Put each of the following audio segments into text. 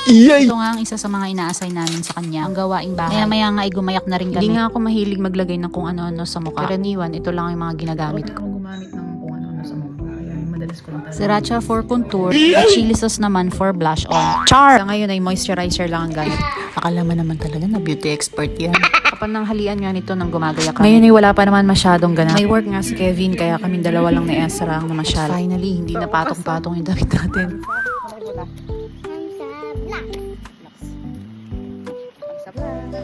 Ito nga ang isa sa mga ina-assign namin sa kanya, ang gawaing bahay. Maya nga ay gumayak na rin kami. Hindi nga ako mahilig maglagay ng kung ano-ano sa mukha. Karaniwan, ito lang yung mga ginagamit ko. Gumamit ng kung ano-ano sa mukha. Kaya madalas ko lang talaga. Sriracha for contour at chili sauce naman for blush on. Char! Sa ngayon ay moisturizer lang ang gamit. Akala mo naman talaga na beauty expert yan. Kapananghalian nga nito nang gumagaya kami. Ngayon ay wala pa naman masyadong ganap. May work nga si Kevin kaya kaming dalawa lang ni Ezra ang namasyal. Finally, hindi na patong-patong yung damit natin.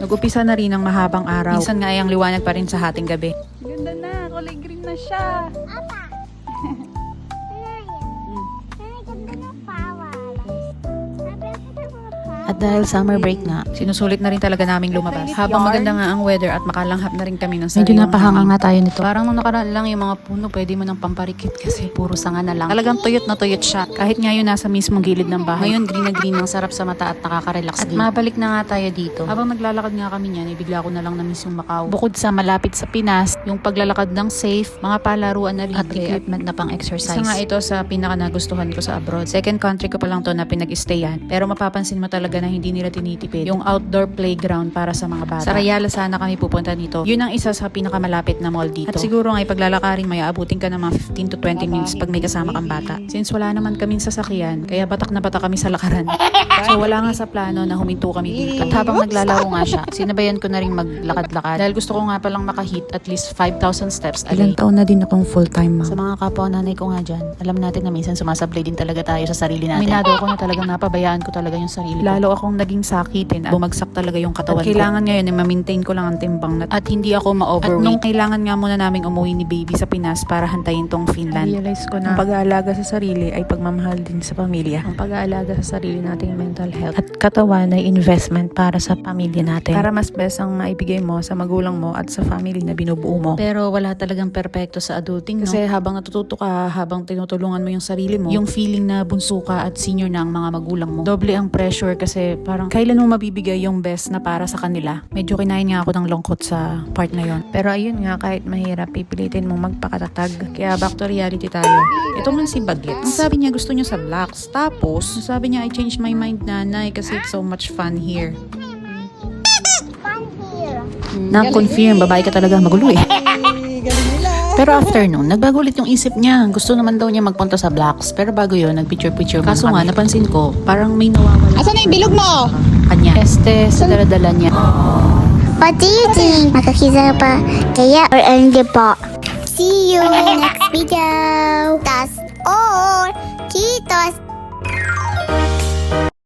Nag-upisa na rin ang mahabang araw. Minsan nga ay ang liwanag pa rin sa hating gabi. Ganda na, kulay green na siya. At dahil summer break nga, sinusulit na rin talaga naming lumabas. Habang maganda nga ang weather at makalanghap na rin kami ng sarili. Medyo napahanga nga tayo nito. Parang nung nakaraan lang yung mga puno, pwede mo nang pamparikit kasi puro sanga na lang. Talagang tuyot na tuyot siya. Kahit nga yun nasa mismong gilid ng bahay. Ngayon green na green, ang sarap sa mata at nakaka-relax din. At mabalik na nga tayo dito. Habang naglalakad nga kami niyan, bigla ko na lang na-miss yung Macau. Bukod sa malapit sa Pinas, yung paglalakad ng safe, mga palaruan na libre at equipment na pang exercise. Isa nga ito sa pinaka nagustuhan ko sa abroad. Second country ko pa lang to na pinag-stayan. Pero mapapansin mo talaga na hindi nila tinitipid yung outdoor playground para sa mga bata. Sa Rayala sana kami pupunta nito. Yun ang isa sa pinakamalapit na mall dito. At siguro nga paglalakarin may aabutin ka ng mga 15 to 20 minutes pag may kasama kang bata. Since wala naman kaming sasakyan, kaya batak na batak kami sa lakaran. So wala nga sa plano na huminto kami dito. At habang naglalaro nga siya, sinabayan ko na rin maglakad-lakad. Dahil gusto ko nga palang makahit at least 5,000 steps a day. Ilang taon na din akong full-time mom. Sa mga kapwa nanay ko nga dyan, alam natin na minsan sumasablay din talaga tayo sa sarili natin. Minado ko na talagang napabayaan ko talaga yung sarili ko. Lalo akong naging sakitin at bumagsak talaga yung katawan ko. Kailangan ngayon na ma-maintain ko lang ang timbang at hindi ako ma-overweight. At nung kailangan nga muna naming umuwi ni baby sa Pinas para hantayin tong Finland. Realize ko na ang pag-aalaga sa sarili ay pagmamahal din sa pamilya. Ang pag-aalaga sa sarili nating mental health at katawan ay investment para sa pamilya natin. Para mas best ang maibigay mo sa magulang mo at sa family na binubuo mo. Pero wala talagang perpekto sa adulting, no? Kasi habang natututo ka, habang tinutulungan mo yung sarili mo, yung feeling na bunso ka at senior na ang mga magulang mo, doble ang pressure kasi parang kailan mo mabibigay yung best na para sa kanila. Medyo kinain nga ako ng lungkot sa part na yon. Pero ayun nga, kahit mahirap, pipilitin mong magpakatatag. Kaya back to reality tayo. Ito nga si Bagets. Ang sabi niya gusto niya sa blacks. Tapos, sabi niya I changed my mind nanay kasi it's so much fun here. Na-confirm, babae ka talaga, magulo eh. Pero after nun, nagbago ulit yung isip niya. Gusto naman daw niya magpunta sa blacks. Pero bago yun, nag-picture-picture muna Kaso nga, napansin ko, parang may nawawala. Asan na yung bilog mo? Kanya. Sa dala-dala niya. Patiti! Makakita pa kaya or hindi po. See you next video. That's all. Cheetos